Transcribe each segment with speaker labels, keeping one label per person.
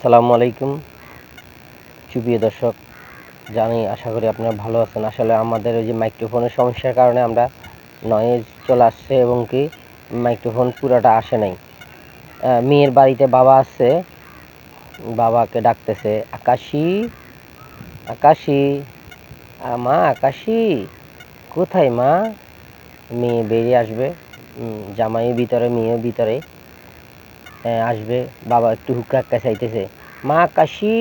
Speaker 1: আসসালামু আলাইকুম সুপ্রিয় দর্শক, জানি আশা করি আপনারা ভালো আছেন। আসলে আমাদের ওই যে মাইক্রোফোনের সমস্যার কারণে আমরা নয়েজ চলে আসছে এবং কি মাইক্রোফোন পুরোটা আসে নাই। মেয়ের বাড়িতে বাবা আছে, বাবাকে ডাকতেছে আকাশী আকাশী, মা আকাশী কোথায় মা? মেয়ে বেরিয়ে আসবে, জামাইও ভিতরে মেয়েও ভিতরে আসবে। বাবা একটু হুক্কা হাক্কা চাইতেছে, মা আকাশী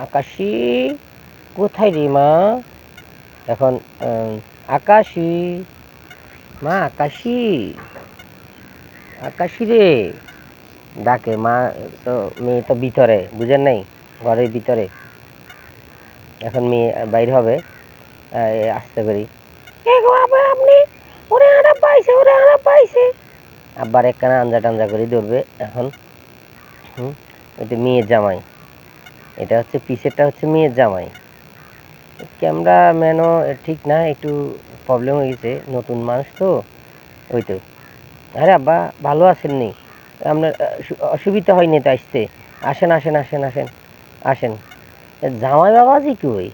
Speaker 1: আকাশী কোথায় রে মা? এখন আকাশী, মা আকাশী আকাশী রে ডাকে। মা তো, মেয়ে তো ভিতরে, বুঝেন নাই, ঘরের ভিতরে। এখন মেয়ে বাইর হবে, আসতে করি আপনি, ওরে আনা পাইছে, ওরে আনা পাইছে। আবার একখানা আঞ্জা টাঞ্জা করে ধরবে। এখন এটা মেয়ের জামাই, এটা হচ্ছে পিছেরটা হচ্ছে মেয়ের জামাই। ক্যামেরাম্যানও ঠিক না, একটু প্রবলেম হয়ে গেছে, নতুন মানুষ তো, ওই তো। আরে আব্বা ভালো আছেননি? আপনার অসুবিধা হয়নি তো আসতে? আসেন আসেন আসেন আসেন আসেন। জামাই বাবাজি কই?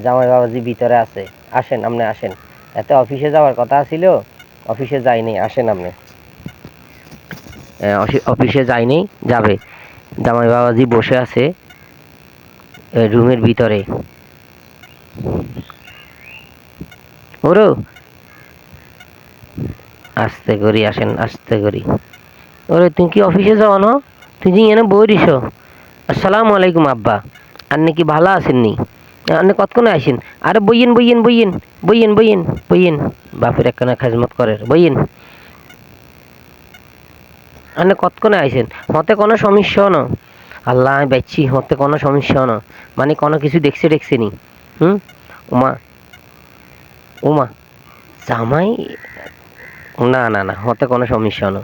Speaker 1: জামাই বাবাজি ভিতরে আছে, আসেন আপনি আসেন। এত অফিসে যাওয়ার কথা ছিল, অফিসে যায়নি, আসেন আপনি। অফিসে যায়নি, যাবে। জামাই বাবাজি বসে আছে রুমের ভিতরে। ওরো আস্তে করি আসেন, আস্তে করি। ওরে তুমি কি অফিসে যাও না? তুমি এনে বই দিছ। আসসালামু আলাইকুম আব্বা, আপনি কি ভালো আছেননি? আপনি কতক্ষণে আসেন? আরে বইয়েন বইয়েন বইয়েন বইয়েন বইয়েন বইয়েন। বাপের একখানা খাজমত করে, বইয়েন। আপনি কতক্ষণে আইসেন? হতে কোনো সমস্যা না? আল্লাহ আমি বাইছি, হতে কোনো সমস্যা না? মানে কোনো কিছু দেখছে দেখছে নি? উমা উমা জামাই, না না না, হতে কোনো সমস্যা না।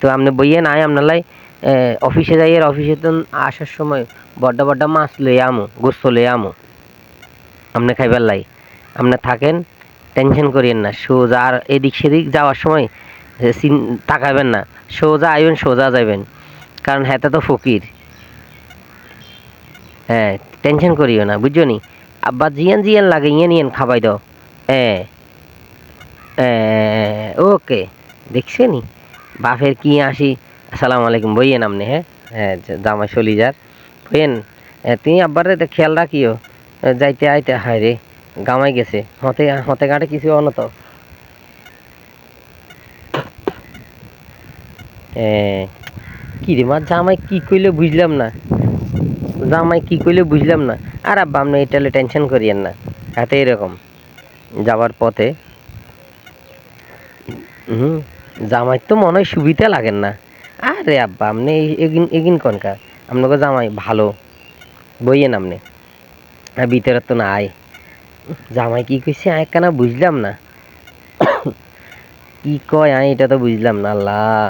Speaker 1: তো আপনি বইয়ে নাই আপনার লাই অফিসে যাই, আর অফিসে তো আসার সময় বড্ডা বড্ডা মাছ লই আমো, গোস্ত লই আমো আপনি খাইবার লাই। আপনি থাকেন, টেনশন করিয়েন না। সোজা আর এদিক সেদিক যাওয়ার সময় তাকাবেন না, সোজা আইবেন সোজা যাইবেন, কারণ হ্যাঁ তো ফকির। হ্যাঁ, টেনশন করিও না, বুঝছো নি? আব্বা জিয়ান জিয়ান লাগে ইয়ে নিয়েন খাবাই দাও। হ্যাঁ, ওকে, দেখছে নি বাপের কি আসি। আসসালামু আলাইকুম, বইয়েন আপনি। হ্যাঁ হ্যাঁ, জামাই চলি যার, বইয়েন। তুমি আব্বারে খেয়াল রাখিও, যাইতে আইতে। হায় রে, গামাই গেছে, হতে হতে গাঁটে কিছু অনত। কি রে মা, জামাই কি কইলে বুঝলাম না, জামাই কি কইলে বুঝলাম না। আর আব্বা আপনি এটা টেনশন করিয়েন না, হাতে এরকম যাবার পথে। জামাই তো মনে হয় সুবিধা লাগেন না। আরে আব্বা আপনি এগিন এগিন কনকা, আপনাকে জামাই ভালো, বইয়েন আপনি। ভিতরে তো না আয়। জামাই কি কইছে আয় কানা বুঝলাম না, কি কয় আয় এটা তো বুঝলাম না। আল্লাহ,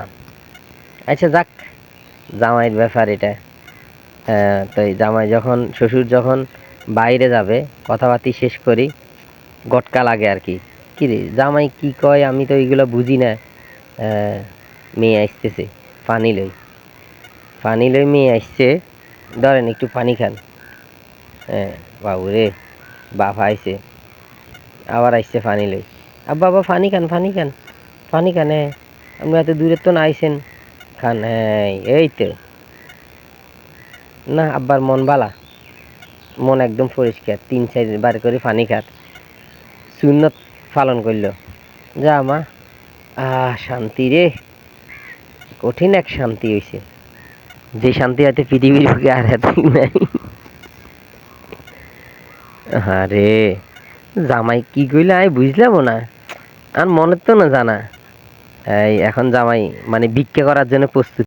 Speaker 1: আচ্ছা যাক, জামাইয়ের ব্যাপার এটা। তো জামাই যখন, শ্বশুর যখন বাইরে যাবে, কথাবার্তি শেষ করি, গটকা লাগে আর কি। কি রে জামাই কি কয় আমি তো এইগুলো বুঝি না। মেয়ে আসতেছে, পানি লই, পানি লই, মেয়ে আসছে, ধরেন একটু পানি খান। হ্যাঁ বাবু রে, বাপ আইছে, আবার আসছে পানি লই। আব্বা আব্বা পানি খান, পানি খান, পানি খান। হ্যাঁ, আপনি এত দূরের তো না আইসেন, খান। হ্যাঁ এই তো, না আব্বার মন বালা, মন একদম পরিষ্কার, 3-4 বার করে পানি খাত, সুন্নত পালন করলো। যা মা, শান্তি রে, কঠিন এক শান্তি হইছে, যে শান্তি হয়তো পৃথিবীর বুকে আর এতই নাই। আরে জামাই কি কইলে আমি বুঝলাম না, আর মনের তো না জানা। এই এখন জামাই মানে ভিক্ষা করার জন্য প্রস্তুত।